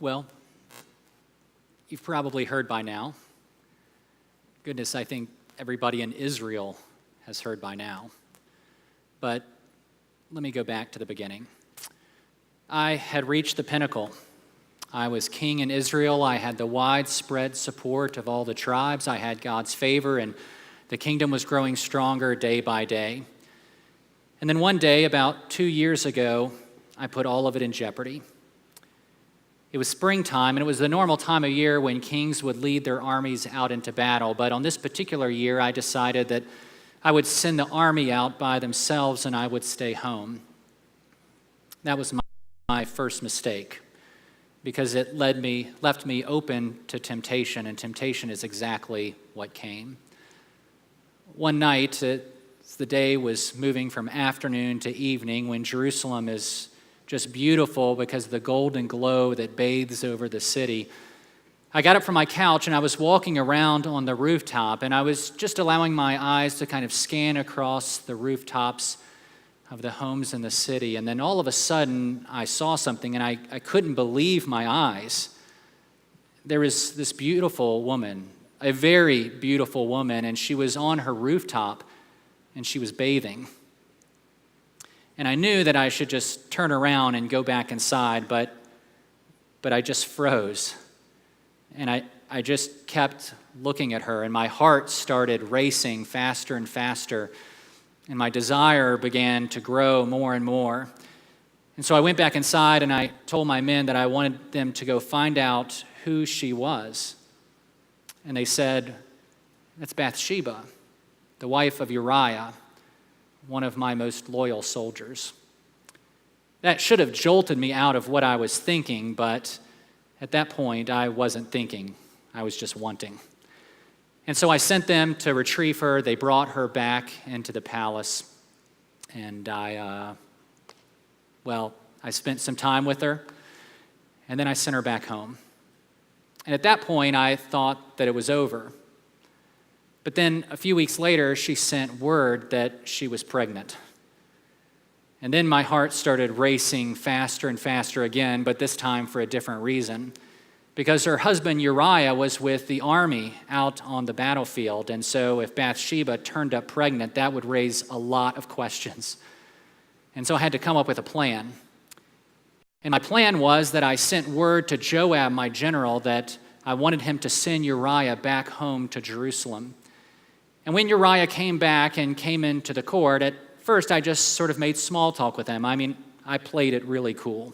Well, you've probably heard by now. Goodness, I think everybody in Israel has heard by now. But let me go back to the beginning. I had reached the pinnacle. I was king in Israel. I had the widespread support of all the tribes. I had God's favor, and the kingdom was growing stronger day by day. And then one day, about 2 years ago, I put all of it in jeopardy. It was springtime, and it was the normal time of year when kings would lead their armies out into battle. But on this particular year, I decided that I would send the army out by themselves and I would stay home. That was my first mistake, because it left me open to temptation, and temptation is exactly what came. One night, the day was moving from afternoon to evening, when Jerusalem is just beautiful because of the golden glow that bathes over the city. I got up from my couch and I was walking around on the rooftop, and I was just allowing my eyes to kind of scan across the rooftops of the homes in the city. And then all of a sudden I saw something, and I couldn't believe my eyes. There was this beautiful woman, a very beautiful woman, and she was on her rooftop and she was bathing. And I knew that I should just turn around and go back inside, but I just froze. And I just kept looking at her, and my heart started racing faster and faster, and my desire began to grow more and more. And so I went back inside, and I told my men that I wanted them to go find out who she was. And they said, "That's Bathsheba, the wife of Uriah, one of my most loyal soldiers." That should have jolted me out of what I was thinking, but at that point, I wasn't thinking. I was just wanting. And so I sent them to retrieve her. They brought her back into the palace, and I spent some time with her, and then I sent her back home. And at that point, I thought that it was over. But then a few weeks later, she sent word that she was pregnant. And then my heart started racing faster and faster again, but this time for a different reason. Because her husband Uriah was with the army out on the battlefield. And so if Bathsheba turned up pregnant, that would raise a lot of questions. And so I had to come up with a plan. And my plan was that I sent word to Joab, my general, that I wanted him to send Uriah back home to Jerusalem. And when Uriah came back and came into the court, at first I just sort of made small talk with him. I played it really cool.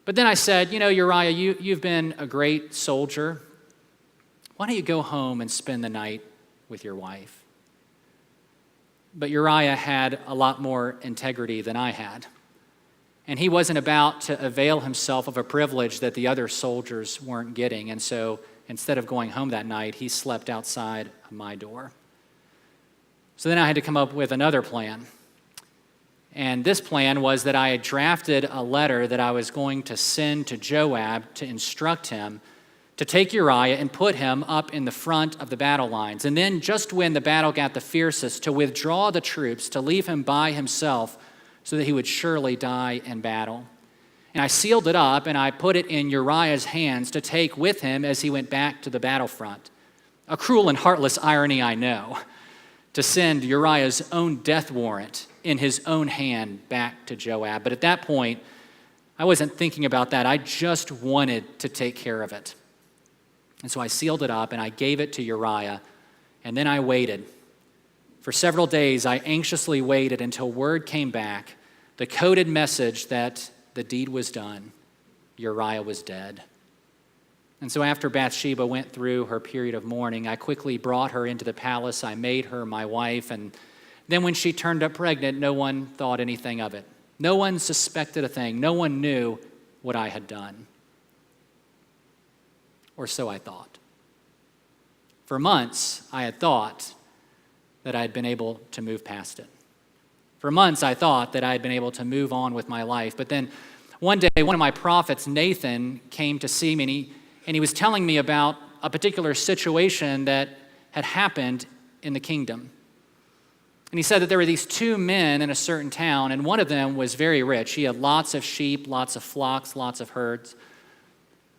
But then I said, Uriah, you've been a great soldier. Why don't you go home and spend the night with your wife? But Uriah had a lot more integrity than I had. And he wasn't about to avail himself of a privilege that the other soldiers weren't getting. And so instead of going home that night, he slept outside of my door. So then I had to come up with another plan. And this plan was that I had drafted a letter that I was going to send to Joab to instruct him to take Uriah and put him up in the front of the battle lines. And then just when the battle got the fiercest, to withdraw the troops, to leave him by himself so that he would surely die in battle. And I sealed it up, and I put it in Uriah's hands to take with him as he went back to the battlefront. A cruel and heartless irony, I know, to send Uriah's own death warrant in his own hand back to Joab. But at that point, I wasn't thinking about that. I just wanted to take care of it. And so I sealed it up, and I gave it to Uriah, and then I waited. For several days, I anxiously waited until word came back, the coded message that the deed was done. Uriah was dead. And so after Bathsheba went through her period of mourning, I quickly brought her into the palace. I made her my wife. And then when she turned up pregnant, no one thought anything of it. No one suspected a thing. No one knew what I had done. Or so I thought. For months, I had thought that I had been able to move past it. For months, I thought that I had been able to move on with my life. But then one day, one of my prophets, Nathan, came to see me, and he was telling me about a particular situation that had happened in the kingdom. And he said that there were these two men in a certain town, and one of them was very rich. He had lots of sheep, lots of flocks, lots of herds.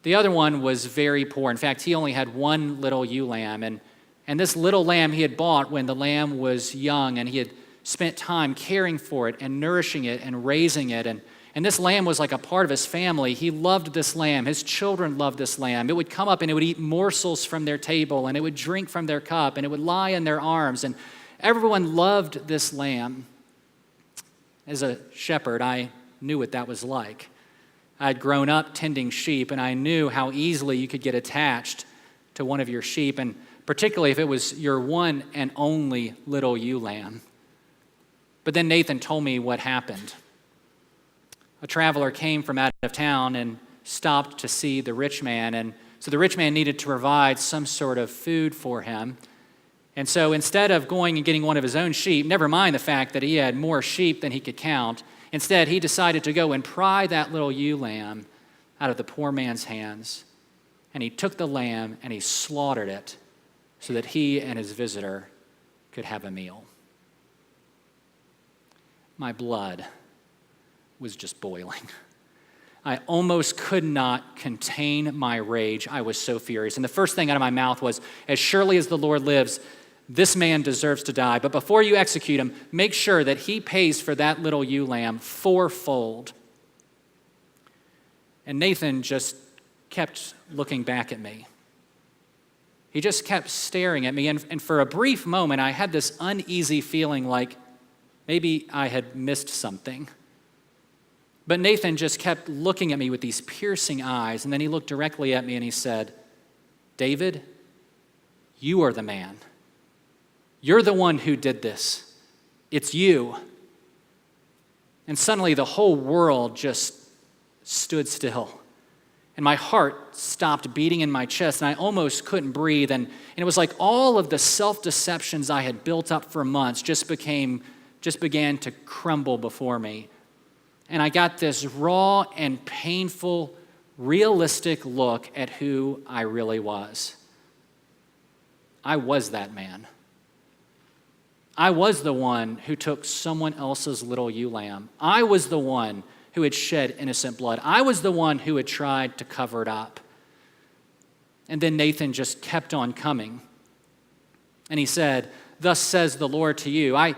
The other one was very poor. In fact, he only had one little ewe lamb, and this little lamb he had bought when the lamb was young, and he had spent time caring for it and nourishing it and raising it, and this lamb was like a part of his family. He loved this lamb. His children loved this lamb. It would come up and it would eat morsels from their table, and it would drink from their cup, and it would lie in their arms, and everyone loved this lamb. As a shepherd, I knew what that was like. I had grown up tending sheep, and I knew how easily you could get attached to one of your sheep, and particularly if it was your one and only little ewe lamb. But then Nathan told me what happened. A traveler came from out of town and stopped to see the rich man, and so the rich man needed to provide some sort of food for him. And so instead of going and getting one of his own sheep, never mind the fact that he had more sheep than he could count, instead he decided to go and pry that little ewe lamb out of the poor man's hands. And he took the lamb and he slaughtered it so that he and his visitor could have a meal. My blood was just boiling. I almost could not contain my rage. I was so furious. And the first thing out of my mouth was, as surely as the Lord lives, this man deserves to die. But before you execute him, make sure that he pays for that little ewe lamb fourfold. And Nathan just kept looking back at me. He just kept staring at me. And for a brief moment, I had this uneasy feeling like maybe I had missed something. But Nathan just kept looking at me with these piercing eyes, and then he looked directly at me and he said, David, you are the man. You're the one who did this. It's you. And suddenly the whole world just stood still. And my heart stopped beating in my chest, and I almost couldn't breathe. And it was like all of the self-deceptions I had built up for months just began to crumble before me. And I got this raw and painful, realistic look at who I really was. I was that man. I was the one who took someone else's little ewe lamb. I was the one who had shed innocent blood. I was the one who had tried to cover it up. And then Nathan just kept on coming. And he said, thus says the Lord to you, I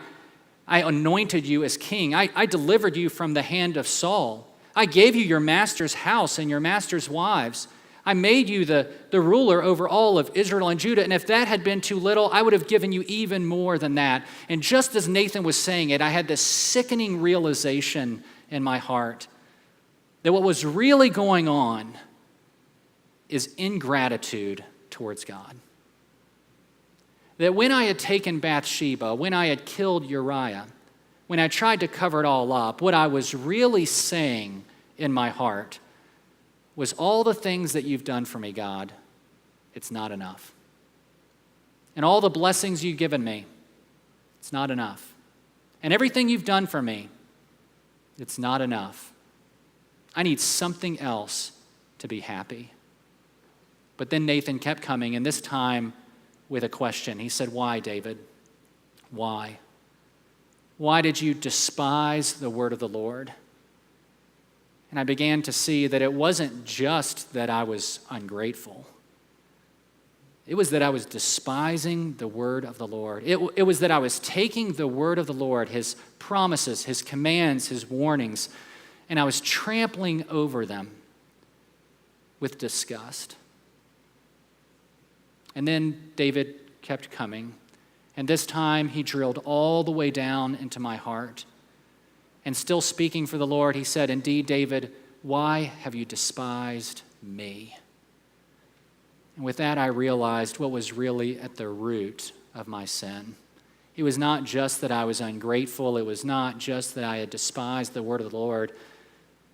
anointed you as king. I delivered you from the hand of Saul. I gave you your master's house and your master's wives. I made you the ruler over all of Israel and Judah. And if that had been too little, I would have given you even more than that. And just as Nathan was saying it, I had this sickening realization in my heart that what was really going on is ingratitude towards God. That when I had taken Bathsheba, when I had killed Uriah, when I tried to cover it all up, what I was really saying in my heart was all the things that you've done for me, God, it's not enough. And all the blessings you've given me, it's not enough. And everything you've done for me, it's not enough. I need something else to be happy. But then Nathan kept coming, and this time with a question. He said, why, David? Why? Why did you despise the word of the Lord? And I began to see that it wasn't just that I was ungrateful. It was that I was despising the word of the Lord. It was that I was taking the word of the Lord, his promises, his commands, his warnings, and I was trampling over them with disgust. And then David kept coming, and this time he drilled all the way down into my heart. And still speaking for the Lord, he said, indeed, David, why have you despised me? And with that, I realized what was really at the root of my sin. It was not just that I was ungrateful. It was not just that I had despised the word of the Lord.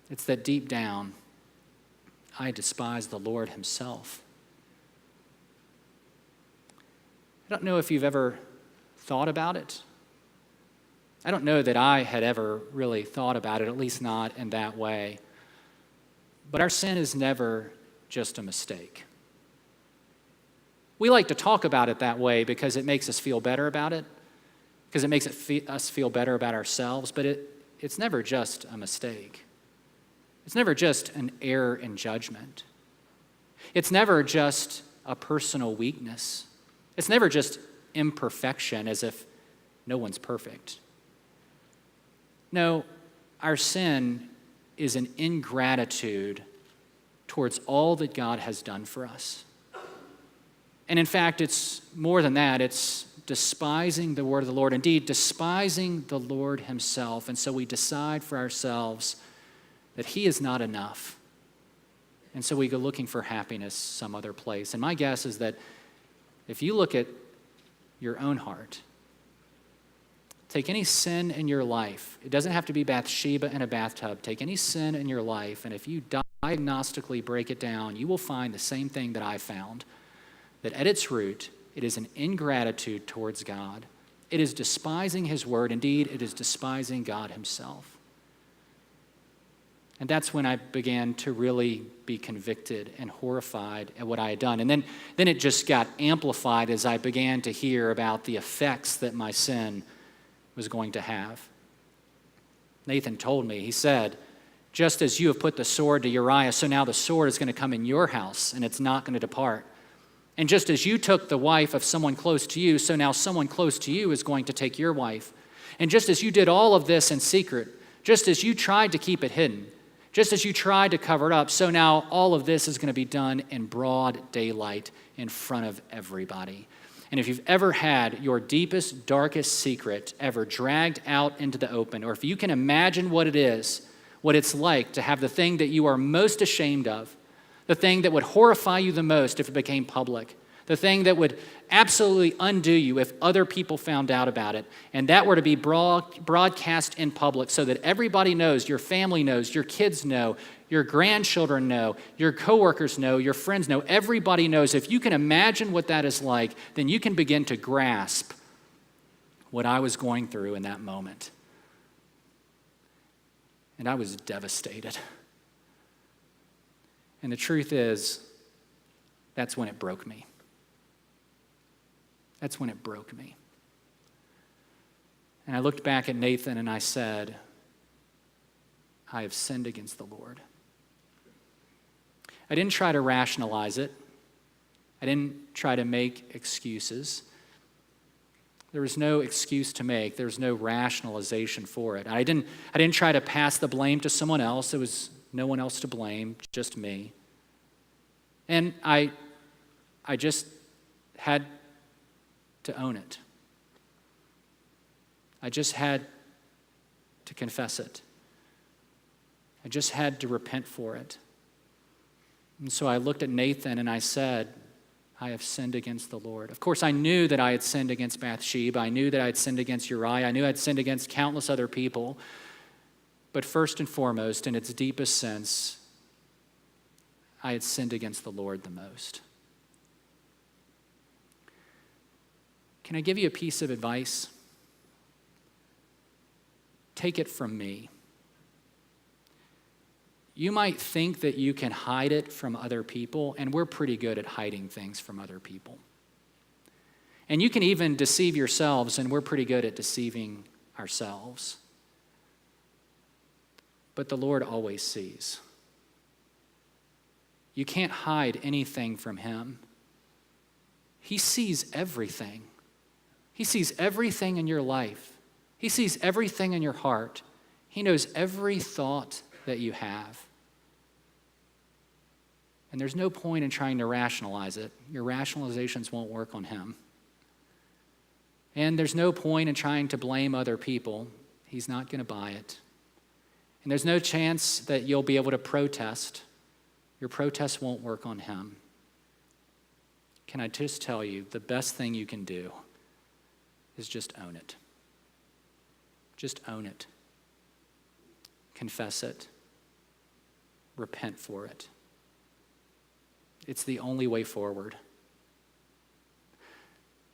It's that deep down, I despised the Lord himself. I don't know if you've ever thought about it. I don't know that I had ever really thought about it, at least not in that way. But our sin is never just a mistake. We like to talk about it that way because it makes us feel better about it, because it makes us feel better about ourselves, but it's never just a mistake. It's never just an error in judgment. It's never just a personal weakness. It's never just imperfection, as if no one's perfect. No, our sin is an ingratitude towards all that God has done for us. And in fact, it's more than that. It's despising the word of the Lord. Indeed, despising the Lord himself. And so we decide for ourselves that he is not enough. And so we go looking for happiness some other place. And my guess is that if you look at your own heart, take any sin in your life. It doesn't have to be Bathsheba in a bathtub. Take any sin in your life, and if you diagnostically break it down, you will find the same thing that I found, that at its root, it is an ingratitude towards God. It is despising his word. Indeed, it is despising God himself. And that's when I began to really be convicted and horrified at what I had done. And then it just got amplified as I began to hear about the effects that my sin was going to have. Nathan told me, he said, just as you have put the sword to Uriah, so now the sword is going to come in your house and it's not going to depart. And just as you took the wife of someone close to you, so now someone close to you is going to take your wife. And just as you did all of this in secret, just as you tried to keep it hidden, just as you tried to cover it up, so now all of this is going to be done in broad daylight in front of everybody. And if you've ever had your deepest, darkest secret ever dragged out into the open, or if you can imagine what it is, what it's like to have the thing that you are most ashamed of, the thing that would horrify you the most if it became public, the thing that would absolutely undo you if other people found out about it, and that were to be broadcast in public so that everybody knows, your family knows, your kids know, your grandchildren know, your coworkers know, your friends know, everybody knows. If you can imagine what that is like, then you can begin to grasp what I was going through in that moment. And I was devastated. And the truth is, that's when it broke me. That's when it broke me. And I looked back at Nathan and I said, I have sinned against the Lord. I didn't try to rationalize it. I didn't try to make excuses. There was no excuse to make. There was no rationalization for it. I didn't try to pass the blame to someone else. There was no one else to blame, just me. And I just had to own it. I just had to confess it. I just had to repent for it. And so I looked at Nathan and I said, I have sinned against the Lord. Of course, I knew that I had sinned against Bathsheba. I knew that I had sinned against Uriah. I knew I had sinned against countless other people. But first and foremost, in its deepest sense, I had sinned against the Lord the most. Can I give you a piece of advice? Take it from me. You might think that you can hide it from other people, and we're pretty good at hiding things from other people. And you can even deceive yourselves, and we're pretty good at deceiving ourselves. But the Lord always sees. You can't hide anything from him. He sees everything. He sees everything in your life. He sees everything in your heart. He knows every thought that you have. And there's no point in trying to rationalize it. Your rationalizations won't work on him. And there's no point in trying to blame other people. He's not going to buy it. And there's no chance that you'll be able to protest. Your protest won't work on him. Can I just tell you, the best thing you can do is just own it. Just own it. Confess it. Repent for it. It's the only way forward.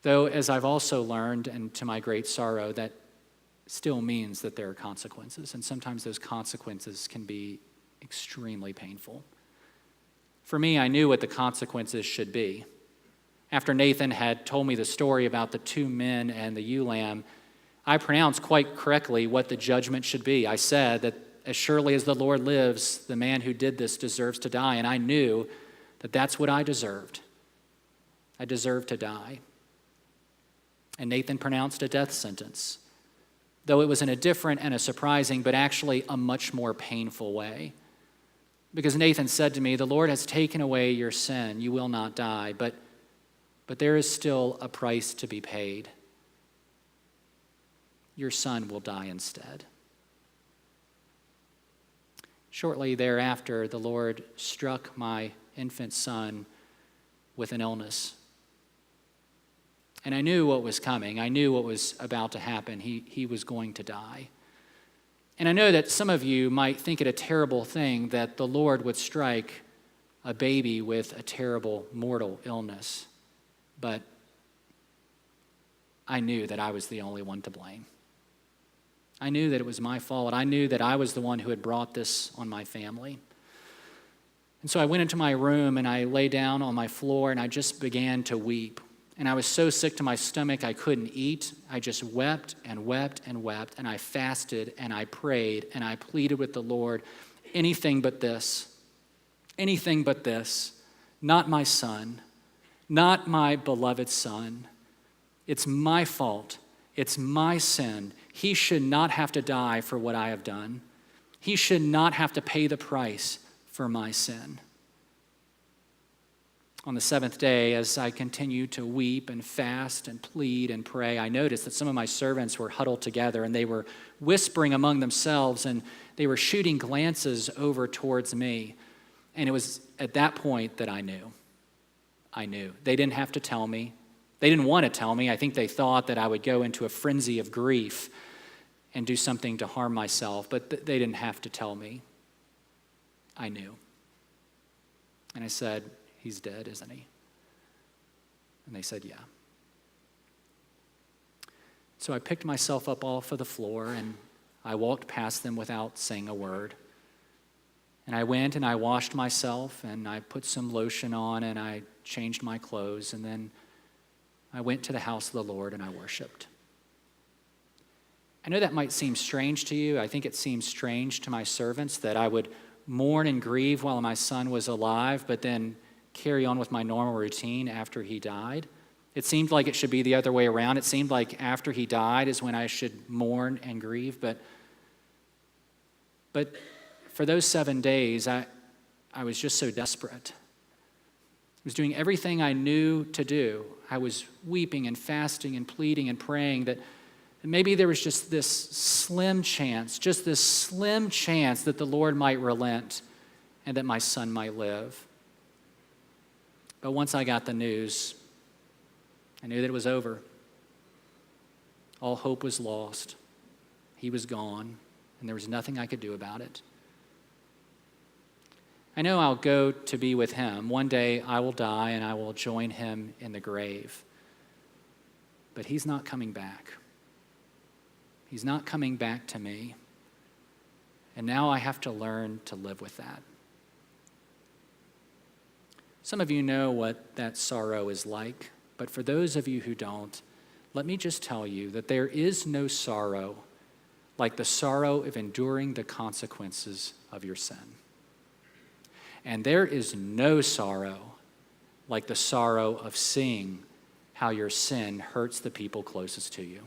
Though, as I've also learned, and to my great sorrow, that still means that there are consequences, and sometimes those consequences can be extremely painful. For me, I knew what the consequences should be. After Nathan had told me the story about the 2 men and the ewe lamb, I pronounced quite correctly what the judgment should be. I said that as surely as the Lord lives, the man who did this deserves to die, and I knew that that's what I deserved. I deserved to die. And Nathan pronounced a death sentence, though it was in a different and a surprising, but actually a much more painful way. Because Nathan said to me, the Lord has taken away your sin. You will not die, but there is still a price to be paid. Your son will die instead. Shortly thereafter, the Lord struck my infant son with an illness. And I knew what was coming. I knew what was about to happen. He was going to die. And I know that some of you might think it a terrible thing that the Lord would strike a baby with a terrible mortal illness. But I knew that I was the only one to blame. I knew that it was my fault. I knew that I was the one who had brought this on my family. And so I went into my room and I lay down on my floor and I just began to weep. And I was so sick to my stomach I couldn't eat. I just wept and wept and wept. And I fasted and I prayed and I pleaded with the Lord, anything but this. Anything but this. Not my son. Not my beloved son. It's my fault. It's my sin. He should not have to die for what I have done. He should not have to pay the price for my sin. On the seventh day, as I continued to weep and fast and plead and pray, I noticed that some of my servants were huddled together and they were whispering among themselves and they were shooting glances over towards me. And it was at that point that I knew. I knew. They didn't have to tell me. They didn't want to tell me. I think they thought that I would go into a frenzy of grief and do something to harm myself, but they didn't have to tell me. I knew. And I said, he's dead, isn't he? And they said, yeah. So I picked myself up off of the floor and I walked past them without saying a word. And I went and I washed myself and I put some lotion on and I changed my clothes and then I went to the house of the Lord and I worshiped. I know that might seem strange to you. I think it seems strange to my servants that I would mourn and grieve while my son was alive, but then carry on with my normal routine after he died. It seemed like it should be the other way around. It seemed like after he died is when I should mourn and grieve, but for those 7 days, I was just so desperate. I was doing everything I knew to do. I was weeping and fasting and pleading and praying that maybe there was just this slim chance that the Lord might relent and that my son might live. But once I got the news, I knew that it was over. All hope was lost. He was gone, and there was nothing I could do about it. I know I'll go to be with him. One day I will die and I will join him in the grave. But he's not coming back. He's not coming back to me. And now I have to learn to live with that. Some of you know what that sorrow is like, but for those of you who don't, let me just tell you that there is no sorrow like the sorrow of enduring the consequences of your sin. And there is no sorrow like the sorrow of seeing how your sin hurts the people closest to you.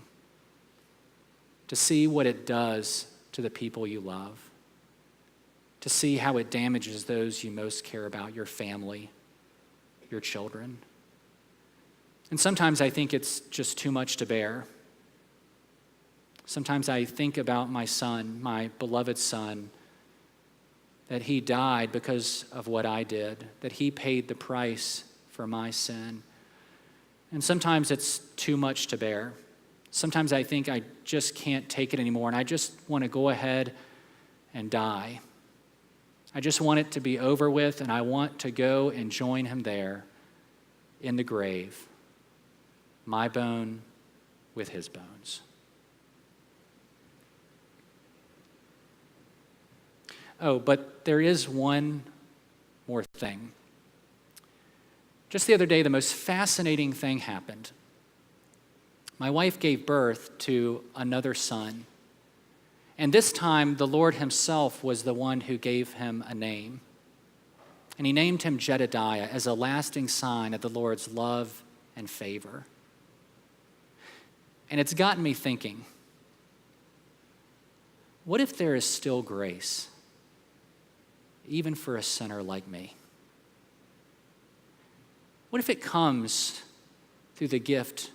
To see what it does to the people you love. To see how it damages those you most care about, your family, your children. And sometimes I think it's just too much to bear. Sometimes I think about my son, my beloved son, that he died because of what I did, that he paid the price for my sin. And sometimes it's too much to bear. Sometimes I think I just can't take it anymore, and I just want to go ahead and die. I just want it to be over with, and I want to go and join him there in the grave, my bone with his bones. Oh, but there is one more thing. Just the other day, the most fascinating thing happened. My wife gave birth to another son. And this time, the Lord himself was the one who gave him a name. And he named him Jedediah as a lasting sign of the Lord's love and favor. And it's gotten me thinking, what if there is still grace, even for a sinner like me? What if it comes through the gift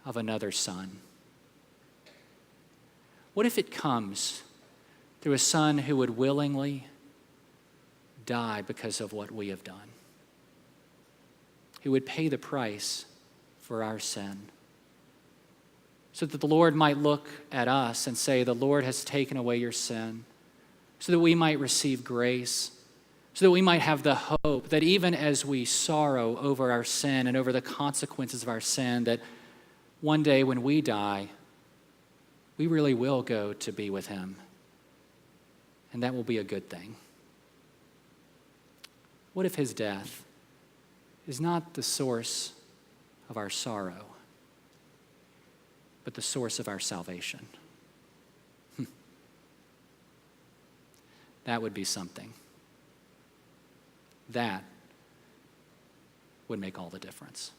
of another son? What if it comes through a son who would willingly die because of what we have done, who would pay the price for our sin, so that the Lord might look at us and say, the Lord has taken away your sin, so that we might receive grace, so that we might have the hope that even as we sorrow over our sin and over the consequences of our sin, that one day when we die, we really will go to be with him. And that will be a good thing. What if his death is not the source of our sorrow, but the source of our salvation? That would be something. That would make all the difference.